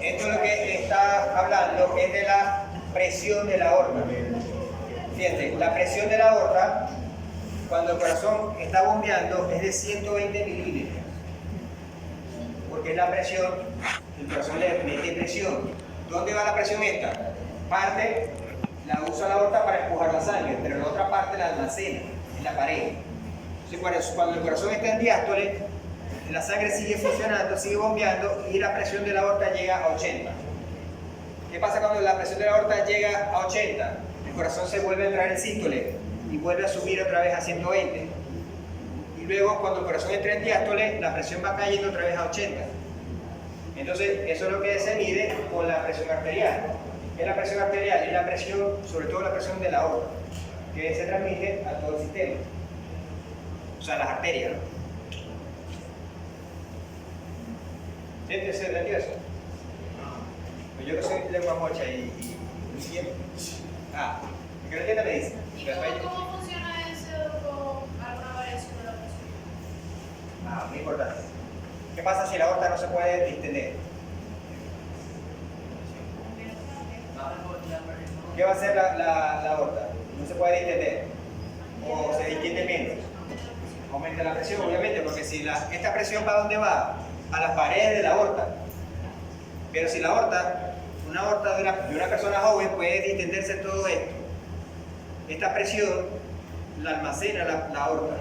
Esto lo que está hablando es de la presión de la aorta. Fíjense, la presión de la aorta, cuando el corazón está bombeando, es de 120 mililitros. Porque es la presión, el corazón le mete presión. ¿Dónde va la presión esta? Parte, la usa la aorta para empujar la sangre, pero la otra parte la almacena en la pared. Entonces, cuando el corazón está en diástole, la sangre sigue funcionando, sigue bombeando y la presión de la aorta llega a 80. ¿Qué pasa cuando la presión de la aorta llega a 80? El corazón se vuelve a entrar en sístole y vuelve a subir otra vez a 120. Y luego, cuando el corazón entra en diástole, la presión va cayendo otra vez a 80. Entonces, eso es lo que se mide con la presión arterial. ¿Qué es la presión arterial? Es la presión, sobre todo la presión de la aorta, que se transmite a todo el sistema. O sea, las arterias, ¿no? ¿Se entendió eso? Pues yo no soy lengua mocha y siempre. Que no entienda me dice. ¿Y cómo funciona eso con alguna variación de la presión? Muy importante. ¿Qué pasa si la aorta no se puede distender? ¿Qué va a hacer la aorta? No se puede distender. O se distiende menos. Aumenta la presión, obviamente, porque si esta presión va a dónde va, a las paredes de la aorta. Pero si la aorta, una aorta de una persona joven puede distenderse todo esto. Esta presión la almacena la aorta.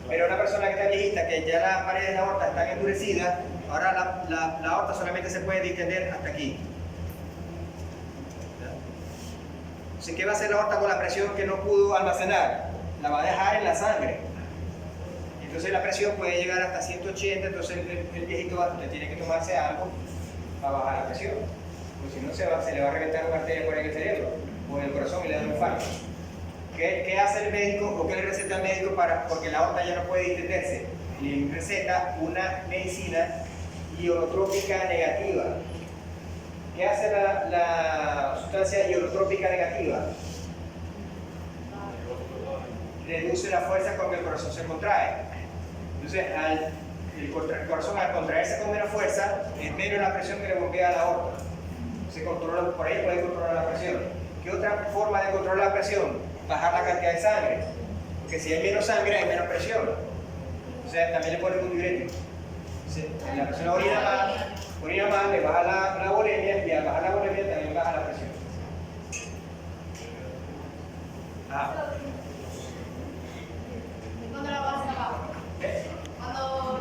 Pero una persona que está viejita, que ya las paredes de la aorta están endurecidas, ahora la aorta solamente se puede distender hasta aquí. Entonces, ¿qué va a hacer la aorta con la presión que no pudo almacenar? La va a dejar en la sangre. Entonces la presión puede llegar hasta 180, entonces el viejito le tiene que tomarse algo para bajar la presión. Porque si no se le va a reventar una arteria por ahí en el cerebro o en el corazón y le da un infarto. ¿Qué hace el médico o qué le receta al médico porque la aorta ya no puede distenderse? Le receta una medicina ionotrópica negativa. ¿Qué hace la sustancia ionotrópica negativa? Reduce la fuerza con que el corazón se contrae. Entonces, el corazón al contraerse con menos fuerza, es menos la presión que le bombea a la aorta. Se controla, por ahí puede controlar la presión. ¿Qué otra forma de controlar la presión? Bajar la cantidad de sangre. Porque si hay menos sangre, hay menos presión. O sea, también le ponen un diurético. La persona orina más, le baja la volemia y al bajar la volemia también baja la presión. ¿Cuándo la bajas abajo? Cuando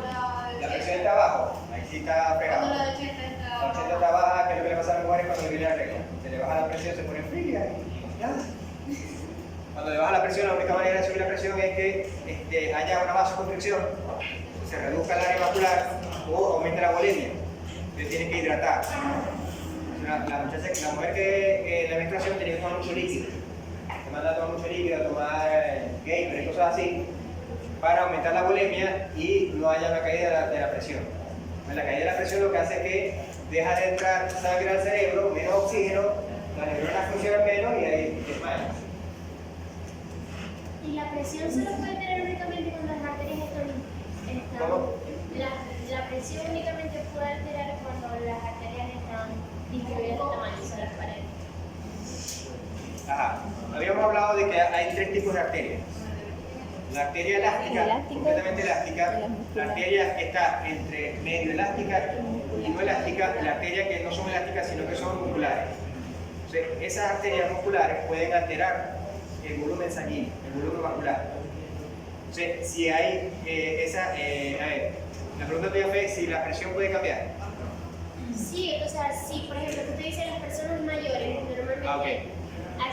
la presión está abajo, ahí sí está pegado. Cuando la de 80 está La 80 está baja, que es lo que le pasa a las mujeres cuando le viene la regla. Se le baja la presión, se pone fría y nada. Cuando le baja la presión, la única manera de subir la presión es que haya una vasoconstricción, se reduzca el área vascular o aumente la volemia. Entonces tienen que hidratar. La mujer que en la menstruación tiene que tomar mucho líquido. Se manda a tomar mucho líquido, a tomar Gatorade y cosas así, para aumentar la volemia y no haya una caída de la presión. La caída de la presión lo que hace es que deja de entrar sangre al cerebro, menos oxígeno, las neuronas funcionan menos y ahí desmayas. ¿Y la presión se lo puede tener únicamente cuando las arterias están? ¿Cómo? La presión únicamente puede alterar cuando las arterias están distribuidas de tamaño, o sea, las paredes. Habíamos hablado de que hay tres tipos de arterias. La arteria elástica, completamente elástica, la arteria que está entre medio elástica y no elástica, la arteria que no son elásticas sino que son musculares. Entonces, esas arterias musculares pueden alterar el volumen sanguíneo, el volumen vascular. Entonces, si hay la pregunta tuya fue si la presión puede cambiar. Sí, o sea, sí, por ejemplo, que usted dice las personas mayores, normalmente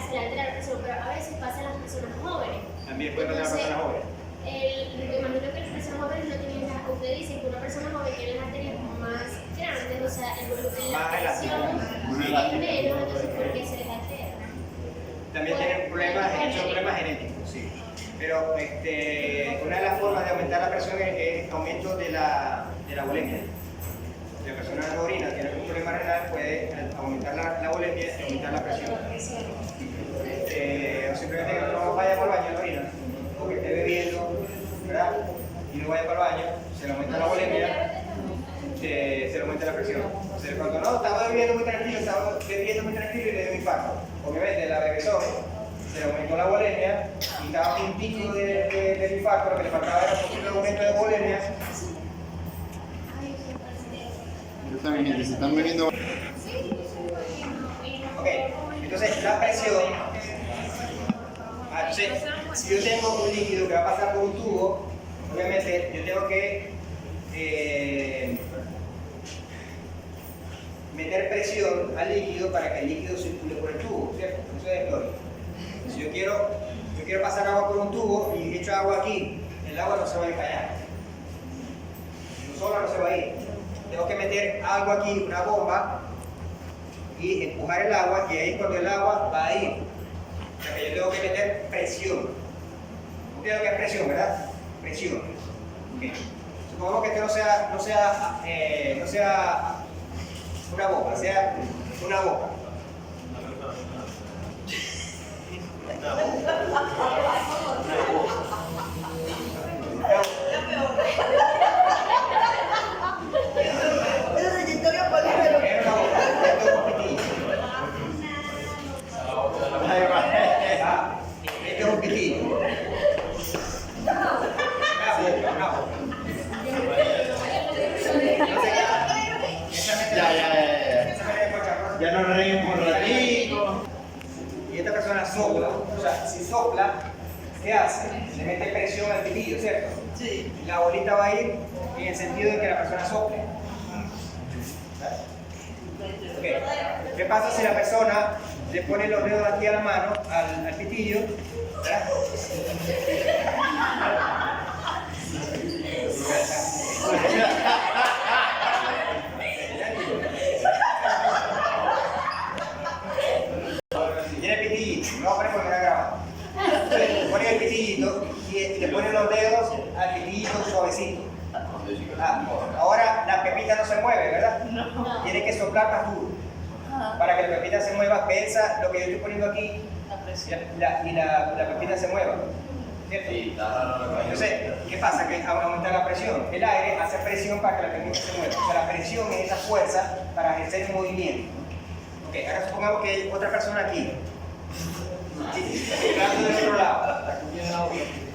se le altera la presión, pero a veces pasa a las personas jóvenes. También puede pasar a las personas jóvenes. Me imagino que las personas jóvenes no tienen usted dice que una persona joven tiene las arterias más grandes, o sea, el volumen de la presión es menos, entonces ¿por qué se les altera? También tienen problemas genéticos, sí. Pero una de las formas de aumentar la presión es aumento de la volemia. Si la persona no orina, tiene algún problema renal, puede aumentar la volemia y aumentar la presión. O simplemente que no vaya por el baño, no orina, o que esté bebiendo, ¿verdad? Y no vaya para el baño, se le aumenta la volemia. se le aumenta la presión. Entonces, cuando no, estaba bebiendo muy tranquilo, y le dio un infarto. Obviamente, la bebezón se le aumentó la volemia y estaba en un pico del infarto, lo que le faltaba era un poquito de aumento de volemia. Exactamente, se están bebiendo. Ok, entonces la presión. Entonces, si yo tengo un líquido que va a pasar por un tubo, obviamente yo tengo que meter presión al líquido para que el líquido circule por el tubo, ¿cierto? Eso es lógico. Si yo quiero pasar agua por un tubo y echo agua aquí, el agua no se va a ir para allá. Sola no se va a ir. Tengo que meter algo aquí, una bomba, y empujar el agua, y ahí es cuando el agua va a ir. O sea que yo tengo que meter presión. ¿Entiendo que es presión, verdad? Presión. Okay. Supongamos que esto no sea una bomba, sea una boca. Este es un pitillo. Ya nos reímos un ratito. Y esta persona sopla, o sea, si sopla, ¿qué hace? Le mete presión al pitillo, ¿cierto? Sí. La bolita va a ir en el sentido de que la persona sople. Okay. ¿Qué pasa si la persona le pone los dedos aquí a la mano, al pitillo? ¿Verdad? Tiene pitillito, no voy a poner porque me grabado. Le pone el pitillito y le pone los dedos al pitillito suavecito. Ahora la pepita no se mueve, ¿verdad? No. Tiene que soplar más duro. Para que la pepita se mueva, pensa lo que yo estoy poniendo aquí y la pepita se mueva. ¿Cierto? Entonces, ¿qué pasa? Que aumenta la presión. El aire hace presión para que la pepita se mueva. O sea, la presión es esa fuerza para ejercer el movimiento. Ok, ahora supongamos que hay otra persona aquí. Soplando del otro lado.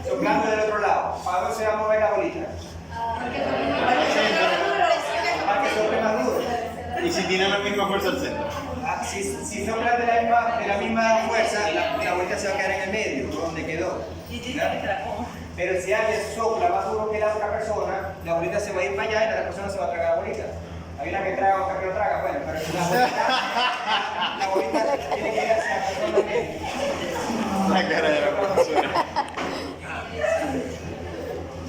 Soplando del otro lado. ¿Para dónde se va a mover la bolita? Para que sople más duro. Y si tiene la misma fuerza al centro. Si soplan de la misma fuerza, la bolita se va a quedar en el medio, donde quedó. Pero si alguien sopla más duro que la otra persona, la bolita se va a ir para allá y la otra persona se va a tragar la bolita. Hay una que traga, otra que no traga, bueno, pero la bolita tiene que ir hacia la persona que... La cara de la profesora.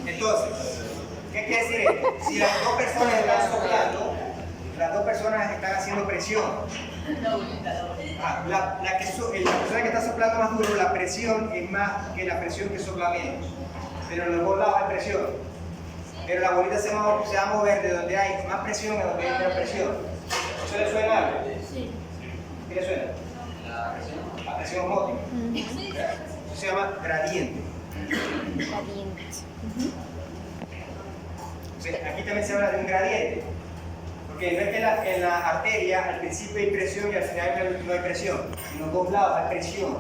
Entonces, ¿qué quiere decir esto? Si las dos personas están soplando, las dos personas están haciendo presión. La persona que está soplando más duro, la presión es más que la presión que sopla menos. Pero en los dos lados hay presión. Pero la bolita se va a mover de donde hay más presión a donde hay menos presión. ¿Eso le suena algo? Sí. ¿Qué le suena? La presión osmótica. Eso se llama gradiente. Aquí también se habla de un gradiente. Porque no es que en la arteria al principio hay presión y al final no hay presión. En los dos lados hay presión.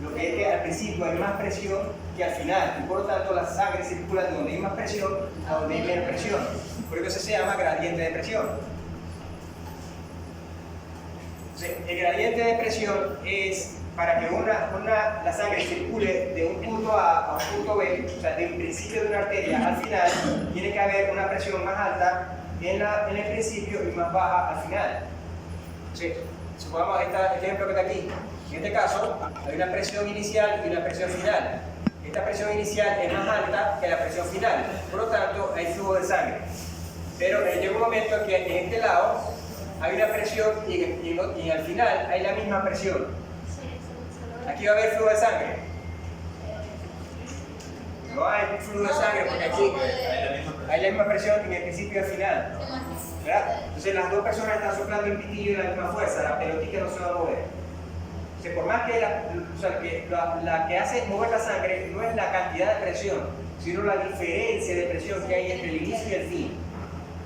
Lo que es que al principio hay más presión que al final. Y por lo tanto la sangre circula de donde hay más presión a donde hay menos presión. Por eso se llama gradiente de presión. Entonces, el gradiente de presión es para que la sangre circule de un punto A a un punto B, o sea, del principio de una arteria al final, tiene que haber una presión más alta en el principio y más baja al final. Sí. Supongamos este ejemplo que está aquí. En este caso, hay una presión inicial y una presión final. Esta presión inicial es más alta que la presión final, por lo tanto, hay flujo de sangre. Pero llega un momento en que en este lado hay una presión y al final hay la misma presión. Aquí va a haber flujo de sangre. No hay flujo de sangre porque aquí hay la misma presión en el principio y al final. ¿Verdad? Entonces las dos personas están soplando el pitillo en la misma fuerza, la pelotita no se va a mover. Entonces, por más que la que hace mover la sangre no es la cantidad de presión, sino la diferencia de presión que hay entre el inicio y el fin.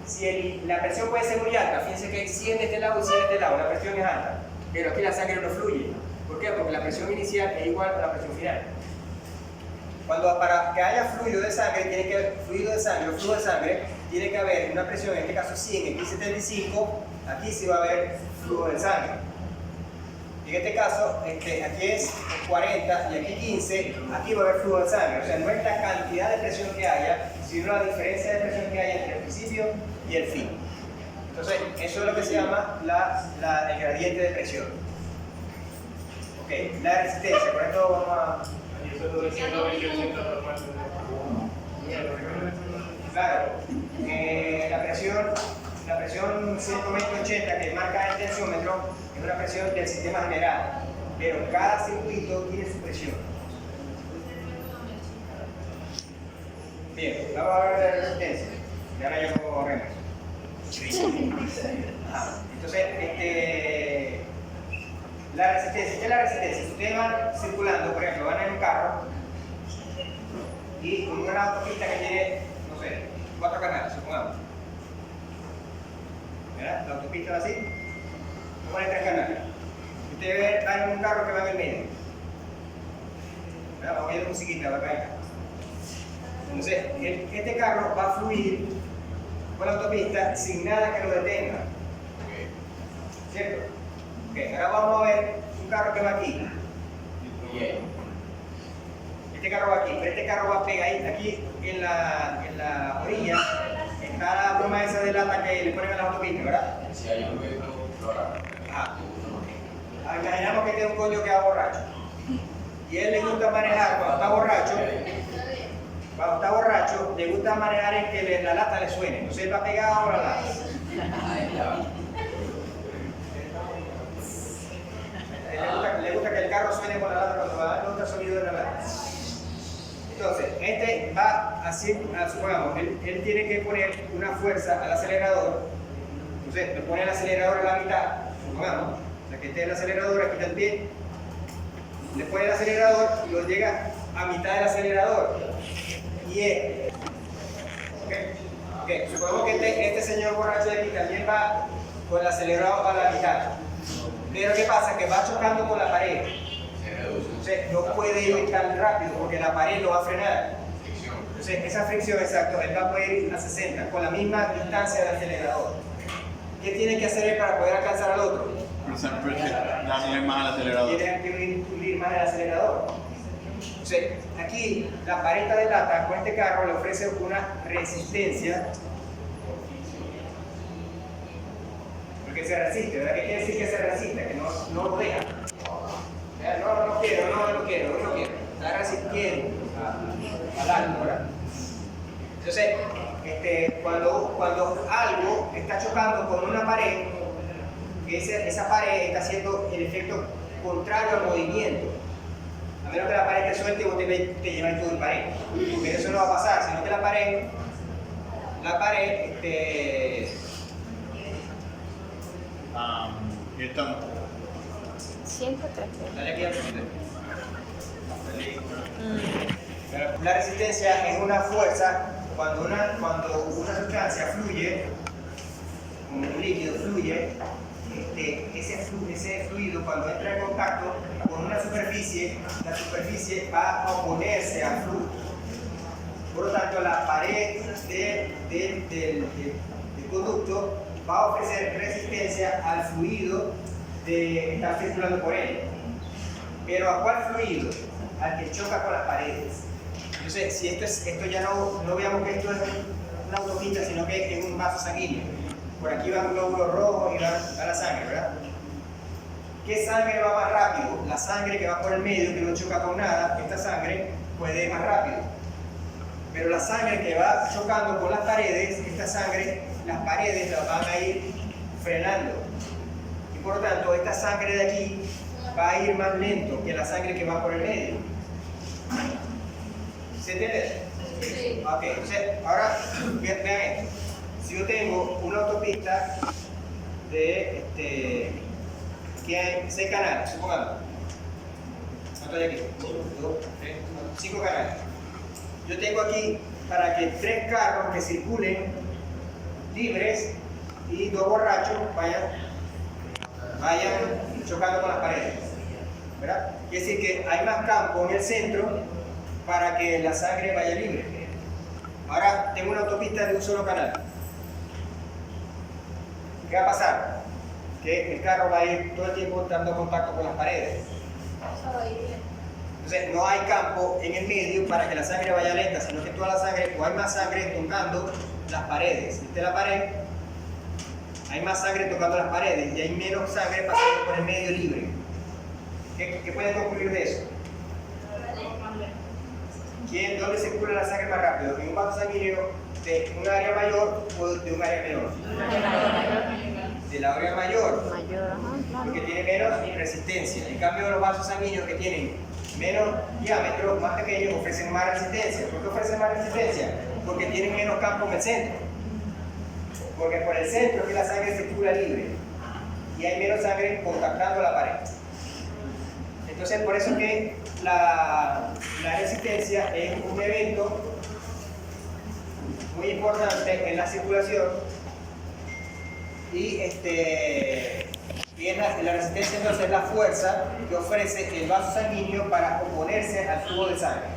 Si la presión puede ser muy alta, fíjense que hay 100 de este lado y 100 de este lado, la presión es alta, pero aquí la sangre no fluye. ¿Por qué? Porque la presión inicial es igual a la presión final. Para que haya fluido de sangre, flujo de sangre, tiene que haber una presión, en este caso 100, aquí 75, aquí sí va a haber flujo de sangre. En este caso, aquí es 40 y aquí 15, aquí va a haber flujo de sangre. O sea, no es la cantidad de presión que haya, sino la diferencia de presión que hay entre el principio y el fin. Entonces, eso es lo que se llama el gradiente de presión. Ok, la resistencia, por esto vamos a... Claro, la presión 120-80 que marca el tensiómetro es una presión del sistema general, pero cada circuito tiene su presión. Bien, vamos a hablar de la resistencia. Y ahora ya corremos. Entonces, la resistencia. ¿Qué es la resistencia? Si ustedes van circulando, por ejemplo, van en un carro y con una autopista que tiene, no sé, 4 canales, supongamos. ¿Verdad? La autopista va así, no pone 3 canales. Ustedes van en un carro que va en el medio. ¿Verdad? Vamos a ir musiquita, va a caer. Entonces, este carro va a fluir por la autopista sin nada que lo detenga. ¿Cierto? Okay, ahora vamos a ver un carro que va aquí. Este carro va aquí, pero este carro va pegadito aquí en la orilla. Está la broma esa de lata que le ponen a las autopistas, ¿verdad? Si hay un vehículo Ajá. Imaginamos que tiene un coño que va borracho. Y él le gusta manejar cuando está borracho. Cuando está borracho, le gusta manejar en que la lata le suene. Entonces él va pegado a la lata. Le gusta que el carro suene con la lata cuando va a dar sonido de la lata. Entonces, este va así, supongamos, él tiene que poner una fuerza al acelerador. Entonces, le pone el acelerador a la mitad, supongamos, o sea que esté el acelerador, aquí está el pie. Le pone el acelerador y lo llega a mitad del acelerador. Y es. Okay. Supongamos que este señor borracho de aquí también va con el acelerador a la mitad. Pero ¿qué pasa? Que va chocando con la pared. Entonces no puede ir tan rápido porque la pared lo va a frenar. Entonces esa fricción, exacto, él va a poder ir a 60 con la misma distancia del acelerador. ¿Qué tiene que hacer él para poder alcanzar al otro? Darle más al acelerador. Tiene que pulir más el acelerador. Entonces aquí la pared de lata con este carro le ofrece una resistencia. Porque se resiste, ¿verdad? ¿Qué quiere decir que se resiste? Que no lo deja. No quiero. Está resistiendo al algo, ¿verdad? Entonces, cuando algo está chocando con una pared, esa pared está haciendo el efecto contrario al movimiento. A menos que la pared te suelte y vos te llevas todo el pared. Pero eso no va a pasar, sino que la pared Y estamos. 103. Dale aquí al La resistencia es una fuerza cuando una sustancia fluye, como un líquido fluye, ese fluido cuando entra en contacto con una superficie, la superficie va a oponerse al flujo. Por lo tanto, la pared del conducto va a ofrecer resistencia al fluido de estar circulando por él. Pero ¿a cuál fluido? Al que choca con las paredes. Entonces, si esto ya no veamos que esto es una autopista, sino que es un vaso sanguíneo. Por aquí va un glóbulo rojo y va la sangre, ¿verdad? ¿Qué sangre va más rápido? La sangre que va por el medio, que no choca con nada, esta sangre puede ir más rápido. Pero la sangre que va chocando con las paredes, esta sangre, las paredes las van a ir frenando. Y por lo tanto, esta sangre de aquí va a ir más lento que la sangre que va por el medio. ¿Se entiende? Sí. Ok, entonces, ahora vean esto. Si yo tengo una autopista de que hay 6 canales, supongamos. ¿Cuántos hay aquí? 1, 2, 3, 4, 5 canales. Yo tengo aquí para que 3 carros que circulen libres y dos borrachos vayan chocando con las paredes, ¿verdad? Quiere decir que hay más campo en el centro para que la sangre vaya libre. Ahora tengo una autopista de un solo canal. ¿Qué va a pasar? Que el carro va a ir todo el tiempo dando contacto con las paredes. Entonces no hay campo en el medio para que la sangre vaya lenta, sino que toda la sangre, o hay más sangre tocando las paredes. Esta es la pared, hay más sangre tocando las paredes y hay menos sangre pasando por el medio libre. ¿Qué puede concluir de eso? ¿Dónde circula la sangre más rápido? ¿En un vaso sanguíneo de un área mayor o de un área menor? De la área mayor, porque tiene menos resistencia. En cambio, los vasos sanguíneos que tienen menos diámetro, más pequeños, ofrecen más resistencia. ¿Por qué ofrecen más resistencia? Porque tienen menos campo en el centro. Porque por el centro es que la sangre circula libre y hay menos sangre contactando la pared. Entonces, por eso que la resistencia es un evento muy importante en la circulación y la resistencia entonces es la fuerza que ofrece el vaso sanguíneo para oponerse al flujo de sangre.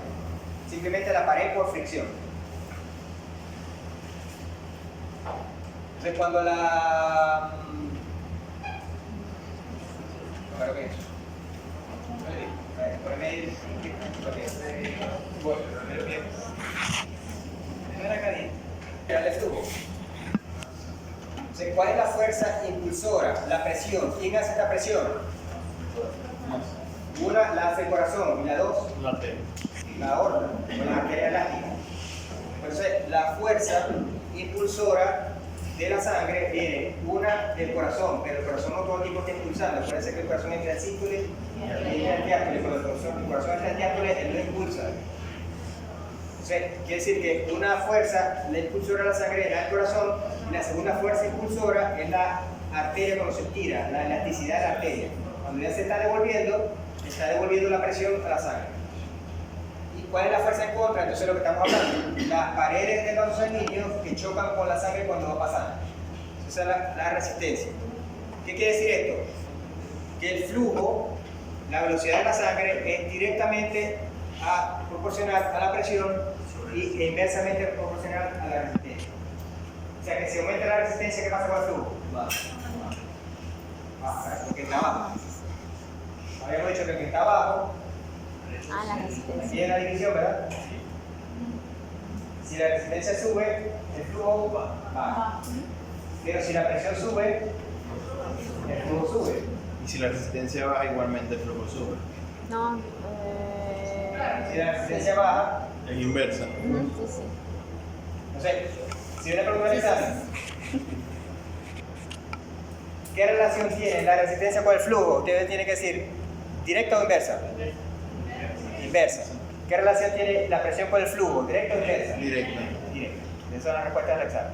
Simplemente la pared por fricción. Entonces cuando ¿cuál es la fuerza impulsora? La presión. ¿Quién hace esta presión? Una la hace el corazón y la dos la aorta, con la arteria elástica. Entonces la fuerza impulsora de la sangre viene una del corazón, pero el corazón no todo el tiempo está impulsando. Parece que el corazón entra en círculo y entra en diástole. Cuando el corazón entra en diástole, él no impulsa. Entonces, quiere decir que una fuerza, la impulsora de la sangre, es el corazón, y la segunda fuerza impulsora es la arteria cuando se estira, la elasticidad de la arteria. Cuando ya se está devolviendo la presión a la sangre. ¿Y cuál es la fuerza en contra? Entonces, lo que estamos hablando, las paredes del vaso sanguíneo que chocan con la sangre cuando va pasando. Esa es la resistencia. ¿Qué quiere decir esto? Que el flujo, la velocidad de la sangre, es directamente proporcional a la presión e inversamente proporcional a la resistencia. O sea que si aumenta la resistencia, ¿qué pasa con el flujo? Baja, porque está abajo. Habíamos dicho que el que está abajo tiene la división, ¿verdad? Si la resistencia sube, el flujo baja. Pero si la presión sube, el flujo sube. Y si la resistencia baja, igualmente el flujo sube. No, Si la resistencia baja, Es inversa. sí. no sé, si yo le pregunto al examen, ¿qué relación tiene la resistencia con el flujo? Usted tiene que decir, ¿directa o inversa? Inversa. ¿Qué relación tiene la presión con el flujo? ¿Directa o inversa? Directa. Directa. Esas son las respuestas del examen.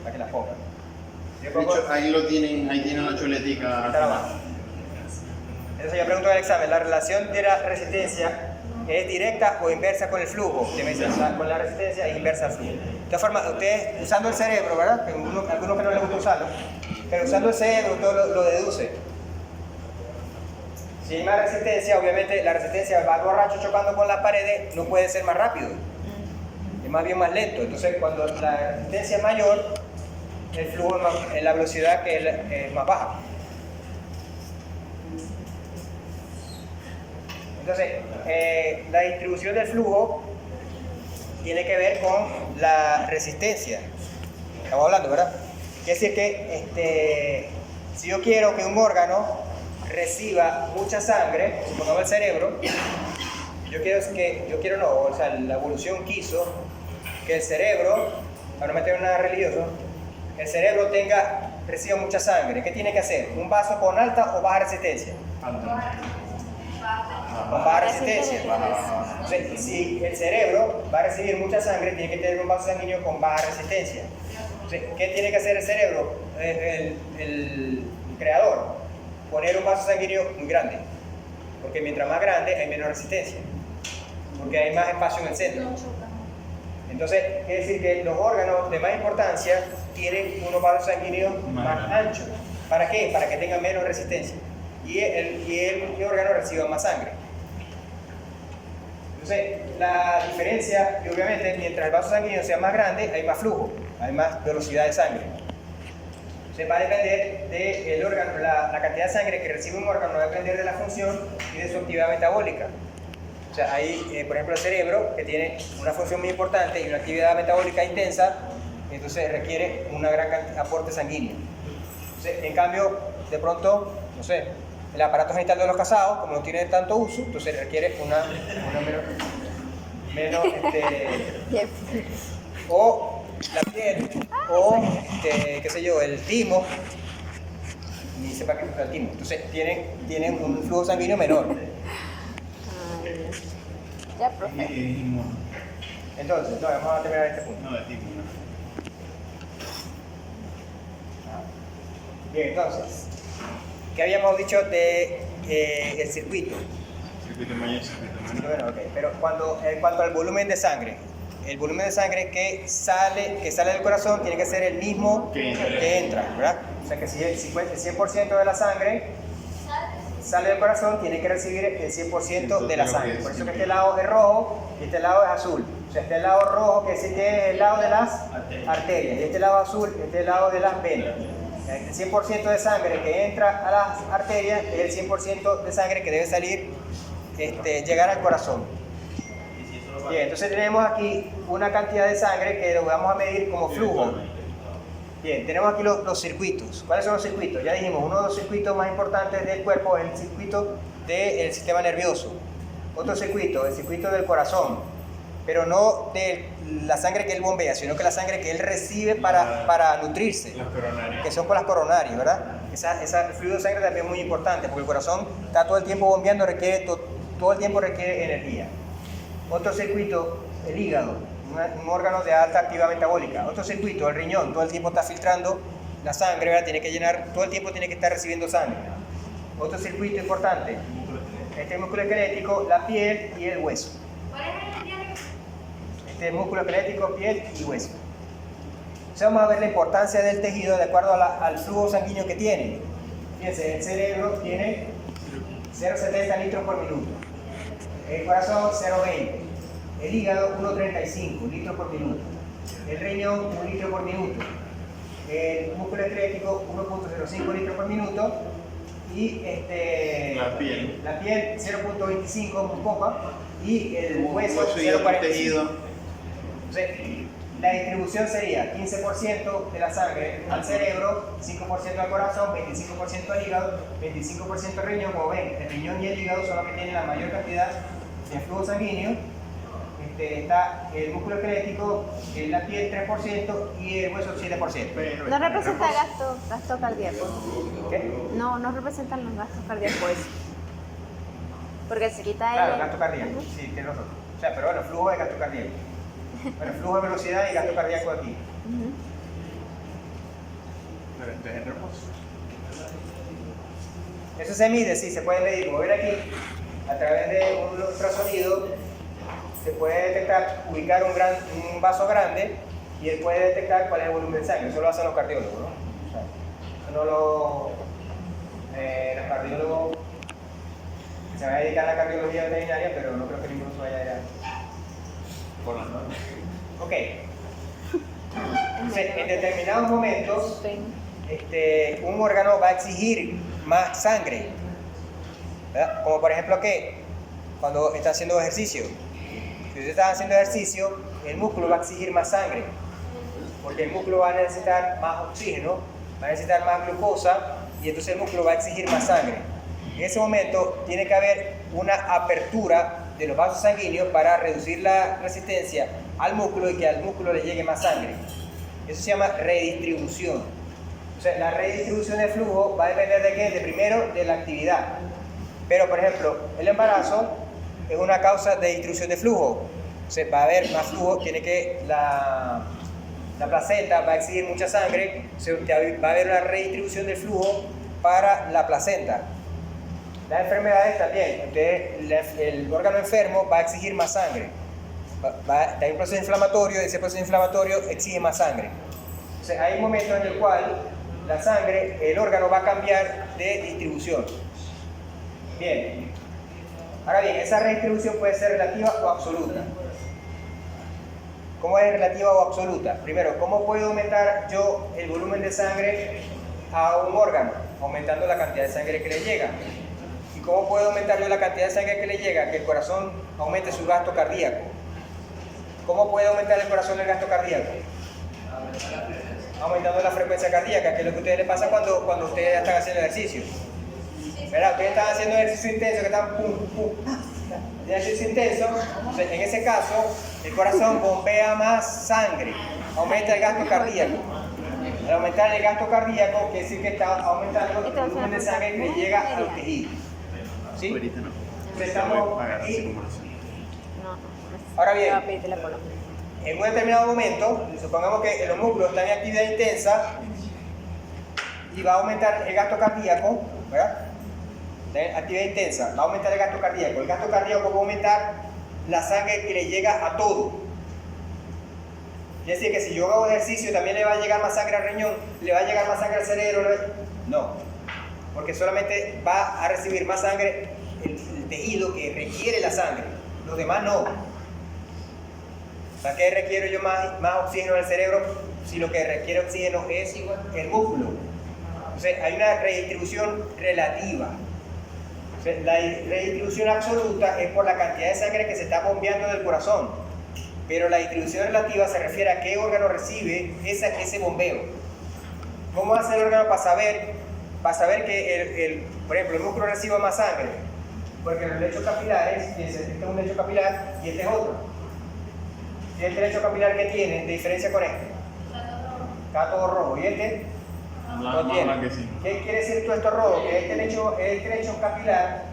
Para que las pongan. Yo De pongo, hecho, ahí tienen la chuletica. está abajo. Entonces yo pregunto en el examen, ¿la relación de la resistencia es directa o inversa con el flujo? Usted me dice, con la resistencia es inversa al flujo. De todas formas, ustedes usando el cerebro, ¿verdad? Algunos que no les gusta usarlo, pero usando el cerebro todo lo deduce. Si hay más resistencia, obviamente la resistencia va al borracho chocando con las paredes, no puede ser más rápido. Es más bien más lento. Entonces cuando la resistencia es mayor, el flujo es la velocidad que es más baja. Entonces, la distribución del flujo tiene que ver con la resistencia. Estamos hablando, ¿verdad? Quiere decir que si yo quiero que un órgano reciba mucha sangre, supongamos el cerebro, la evolución quiso que el cerebro, para no meter nada religioso, el cerebro reciba mucha sangre. ¿Qué tiene que hacer? ¿Un vaso con alta o baja resistencia? Con baja resistencia. Entonces, si el cerebro va a recibir mucha sangre, tiene que tener un vaso sanguíneo con baja resistencia. Entonces, ¿qué tiene que hacer el cerebro? El creador, poner un vaso sanguíneo muy grande, porque mientras más grande hay menos resistencia, porque hay más espacio en el centro. Entonces, quiere decir que los órganos de más importancia tienen unos vasos sanguíneos más anchos. ¿Para qué? Para que tengan menos resistencia y el órgano reciba más sangre. Entonces, la diferencia, y obviamente, mientras el vaso sanguíneo sea más grande, hay más flujo, hay más velocidad de sangre. Entonces, va a depender del órgano, la cantidad de sangre que recibe un órgano va a depender de la función y de su actividad metabólica. O sea, hay, por ejemplo, el cerebro, que tiene una función muy importante y una actividad metabólica intensa, entonces requiere un gran aporte sanguíneo. Entonces, en cambio, de pronto, no sé, el aparato genital de los casados, como no tiene tanto uso, entonces requiere una menos o la piel, o, qué sé yo, el timo, ni sepa qué es el timo, entonces tienen un flujo sanguíneo menor. Ya, profe. Entonces, no, vamos a terminar este punto. No, de tipo, no. Bien, entonces, ¿qué habíamos dicho de el circuito? Circuito mayor, circuito menor. Bueno, ok, pero en cuanto al volumen de sangre, el volumen de sangre que sale del corazón tiene que ser el mismo que entra, ¿verdad? O sea que si el 100% de la sangre sale del corazón, tiene que recibir el 100% de la sangre. Por eso que este lado es rojo y este lado es azul. O sea, este lado rojo que es el lado de las arterias y este lado azul este es el lado de las venas. El 100% de sangre que entra a las arterias es el 100% de sangre que debe salir, llegar al corazón. Bien, entonces tenemos aquí una cantidad de sangre que lo vamos a medir como flujo. Bien, tenemos aquí los circuitos. ¿Cuáles son los circuitos? Ya dijimos, uno de los circuitos más importantes del cuerpo es el circuito del sistema nervioso. Otro circuito, el circuito del corazón, pero no de la sangre que él bombea, sino que la sangre que él recibe para nutrirse, Las coronarias. que son por las coronarias, ¿verdad? El fluido de sangre también es muy importante, porque el corazón está todo el tiempo bombeando, todo el tiempo requiere energía. Otro circuito, el hígado, un órgano de alta actividad metabólica. Otro circuito, el riñón, todo el tiempo está filtrando la sangre, ¿verdad? Tiene que llenar, todo el tiempo tiene que estar recibiendo sangre. Otro circuito importante, el músculo esquelético, la piel y el hueso. ¿Cuál es el diálogo? Músculo esquelético, piel y hueso. Entonces vamos a ver la importancia del tejido de acuerdo al flujo sanguíneo que tiene. Fíjense, el cerebro tiene 0,70 litros por minuto. El corazón 0,20. El hígado 1,35 litros por minuto. El riñón 1 litro por minuto. El músculo esquelético 1,05 litros por minuto. Y La piel. 0,25, muy poca. Y el hueso y el 0,45. tejido. Entonces, la distribución sería 15% de la sangre al cerebro, 5% al corazón, 25% al hígado, 25% al riñón. Como ven, el riñón y el hígado son los que tienen la mayor cantidad de flujo sanguíneo. Está el músculo esquelético, la piel 3% y el hueso 7%. No representa gasto cardíaco. ¿Qué? No representan los gastos cardíacos eso. Porque se quita el... Claro, gasto cardíaco, sí, tiene razón. O sea, pero bueno, flujo de gasto cardíaco. Bueno, flujo de velocidad y gasto cardíaco aquí. Pero entonces en reposo. Eso se mide, sí, se puede medir. Como ven aquí, a través de un ultrasonido, se puede detectar, ubicar un vaso grande y él puede detectar cuál es el volumen de sangre. Eso lo hacen los cardiólogos, ¿no? O sea, eso no los cardiólogos se van a dedicar a la cardiología veterinaria, pero no creo que ninguno se vaya a ir a... Por las normas. Ok. Entonces, en determinados momentos, un órgano va a exigir más sangre, ¿verdad? Como por ejemplo, ¿qué? Cuando está haciendo ejercicio. Si usted está haciendo ejercicio, el músculo va a exigir más sangre, porque el músculo va a necesitar más oxígeno, va a necesitar más glucosa, y entonces el músculo va a exigir más sangre. En ese momento tiene que haber una apertura de los vasos sanguíneos para reducir la resistencia al músculo y que al músculo le llegue más sangre. Eso se llama redistribución. O sea, la redistribución del flujo va a depender de qué? De primero, de la actividad. Pero, por ejemplo, el embarazo es una causa de distribución de flujo. O sea, va a haber más flujo, la placenta va a exigir mucha sangre, va a haber una redistribución del flujo para la placenta. Las enfermedades también, entonces el órgano enfermo va a exigir más sangre. hay un proceso inflamatorio, y ese proceso inflamatorio exige más sangre. Entonces, hay un momento en el cual la sangre, el órgano va a cambiar de distribución. Bien. Ahora bien, esa redistribución puede ser relativa o absoluta. ¿Cómo es relativa o absoluta? Primero, ¿cómo puedo aumentar yo el volumen de sangre a un órgano? Aumentando la cantidad de sangre que le llega. ¿Y cómo puedo aumentar yo la cantidad de sangre que le llega? Que el corazón aumente su gasto cardíaco. ¿Cómo puede aumentar el corazón el gasto cardíaco? Aumentando la frecuencia cardíaca, que es lo que a ustedes les pasa cuando ustedes están haciendo ejercicio. ¿Verdad? Ustedes están haciendo ejercicio intenso, que están pum, pum, ejercicio intenso. Entonces, en ese caso, el corazón bombea más sangre, aumenta el gasto cardíaco. Al aumentar el gasto cardíaco, quiere decir que está aumentando el volumen de sangre que le llega a los tejidos. ¿Sí? Entonces, estamos aquí. Ahora bien, en un determinado momento, supongamos que los músculos están en actividad intensa y va a aumentar el gasto cardíaco, ¿verdad? Actividad intensa, va a aumentar el gasto cardíaco. El gasto cardíaco va a aumentar la sangre que le llega a todo. Quiere decir que si yo hago ejercicio también le va a llegar más sangre al riñón, le va a llegar más sangre al cerebro. No, porque solamente va a recibir más sangre el tejido que requiere la sangre, los demás no. ¿Para qué requiero yo más oxígeno en el cerebro si lo que requiere oxígeno es el músculo? Entonces hay una redistribución relativa. Entonces, la redistribución absoluta es por la cantidad de sangre que se está bombeando del corazón, pero la distribución relativa se refiere a qué órgano recibe ese bombeo. ¿Cómo hace el órgano para saber que por ejemplo, el músculo recibe más sangre? Porque los lechos capilares, este es un lecho capilar y este es otro. ¿Y este lecho capilar qué tiene de diferencia con este? Está todo rojo. ¿Y este? No tiene. ¿Qué quiere decir todo esto rojo? Que este lecho capilar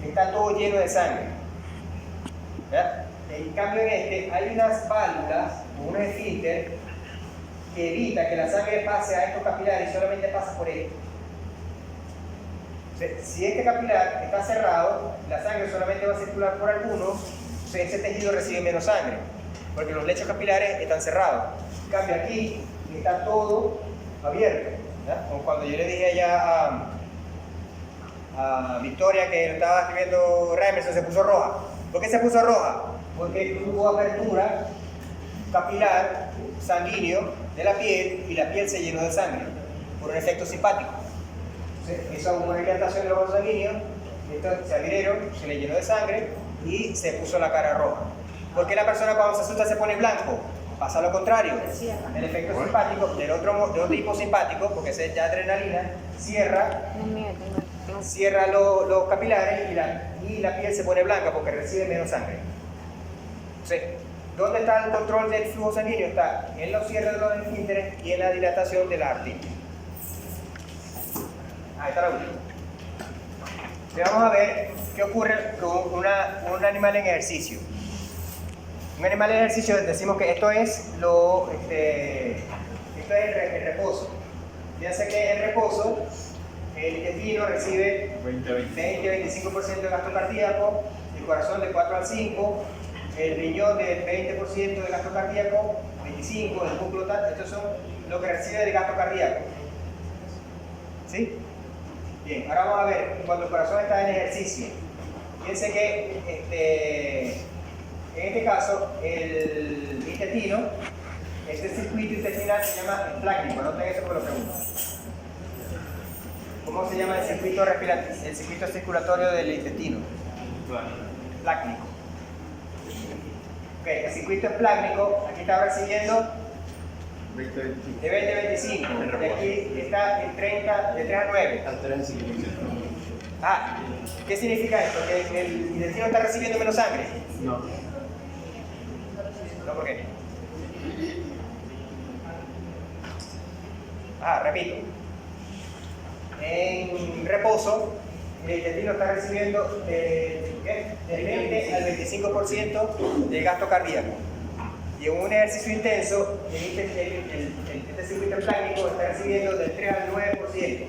está todo lleno de sangre. ¿Verdad? En cambio en este hay unas válvulas o un esfínter que evita que la sangre pase a estos capilares y solamente pasa por esto. Si este capilar está cerrado, la sangre solamente va a circular por algunos, ese tejido recibe menos sangre, porque los lechos capilares están cerrados. En cambio aquí está todo abierto. ¿Ya? Como cuando yo le dije allá a Victoria que estaba escribiendo Remerson, se puso roja. ¿Por qué se puso roja? Porque hubo apertura capilar sanguíneo de la piel y la piel se llenó de sangre por un efecto simpático. Eso hubo una dilatación de los vasos sanguíneos, entonces se abrieron, se le llenó de sangre y se puso la cara roja. ¿Por qué la persona cuando se asusta se pone blanco? Pasa lo contrario, el efecto simpático de otro tipo simpático, porque ese es ya adrenalina, cierra los capilares y la piel se pone blanca porque recibe menos sangre. Entonces, ¿dónde está el control del flujo sanguíneo? Está en los cierres de los esfínteres y en la dilatación de la arteria. Ahí está la última. Vamos a ver qué ocurre con un animal en ejercicio. Un animal en ejercicio, decimos que esto es el reposo. Fíjense que en reposo el intestino recibe 20-25% de gasto cardíaco, el corazón de 4 al 5, el riñón de 20% de gasto cardíaco, 25% del músculo tal. Estos son lo que recibe del gasto cardíaco. ¿Sí? Bien, ahora vamos a ver cuando el corazón está en ejercicio. Fíjense que en este caso el intestino, este circuito intestinal se llama plácnico, noten eso por lo pregunto. ¿Cómo se llama el circuito circulatorio del intestino? Plácnico. Ok, el circuito es plácnico, aquí está recibiendo de 20-25, de aquí está en 30, de 3 a 9. Ah, ¿qué significa esto? ¿Que el intestino está recibiendo menos sangre? No. No, ¿por qué? Repito. En reposo, el intestino está recibiendo del 20 al 25% del gasto cardíaco. Y en un ejercicio intenso, este circuito plácnico está recibiendo del 3 al 9%.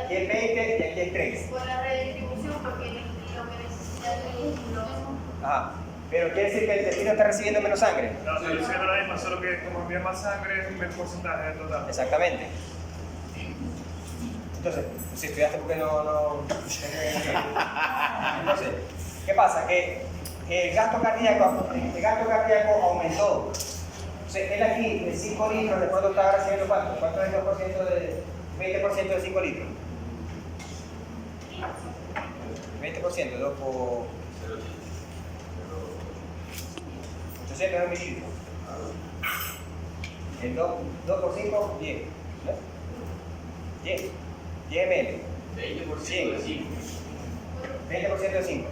Aquí el 20 y aquí el 3. Por la redistribución, porque lo que necesita el músculo. Pero quiere decir que el intestino está recibiendo menos sangre. No, estoy diciendo la misma, solo que como envía más sangre es un porcentaje del total. Exactamente. Entonces, si estudiaste porque no... Entonces, ¿qué pasa? Que el gasto cardíaco aumentó. Entonces, él aquí de 5 litros, de pronto estaba recibiendo ¿cuánto? ¿Cuánto es el 2% de 20% de 5 litros? 20%, 2 por 800 mililitros. El 2 por 5, 10. ¿No? 10. 10 ml. 20% de 5. 20% de 5.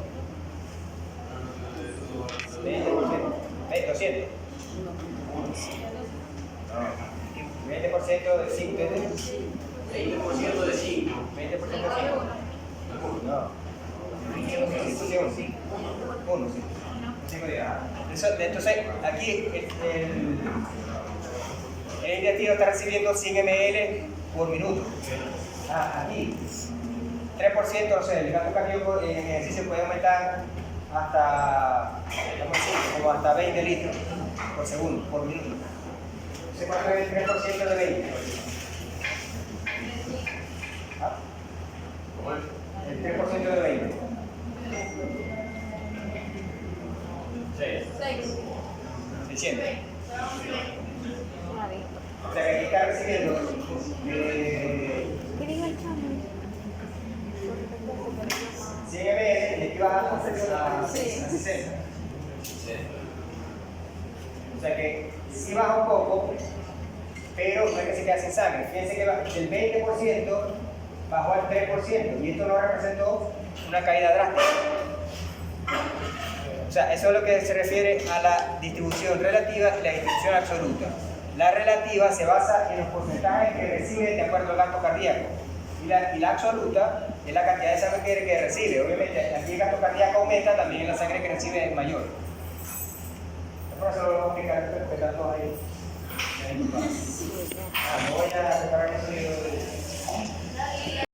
20%. 200. 20% de 5. 20% de 5. 20% de 5. No. 1, sí. 5 días. Entonces, aquí el intestino está recibiendo 100 ml por minuto. Aquí, 3%, no sé, el gasto cardíaco en ejercicio puede aumentar hasta, como hasta 20 litros por segundo, por minuto. Entonces, ¿cuánto es el 3% de 20? El 3% de 20. 600. O sea que aquí está recibiendo ¿Qué diga el chamo? 100 ml y aquí baja a 60. O sea que sí baja un poco, pero no es que se quede sin sangre. Fíjense que del 20% bajó al 3% y esto no representó una caída drástica. O sea, eso es lo que se refiere a la distribución relativa y la distribución absoluta. La relativa se basa en los porcentajes que recibe de acuerdo al gasto cardíaco. Y la absoluta es la cantidad de sangre que recibe. Obviamente, aquí el gasto cardíaco aumenta, también la sangre que recibe es mayor. Por eso lo vamos a explicar, respetando ahí. Me voy a preparar el sonido de...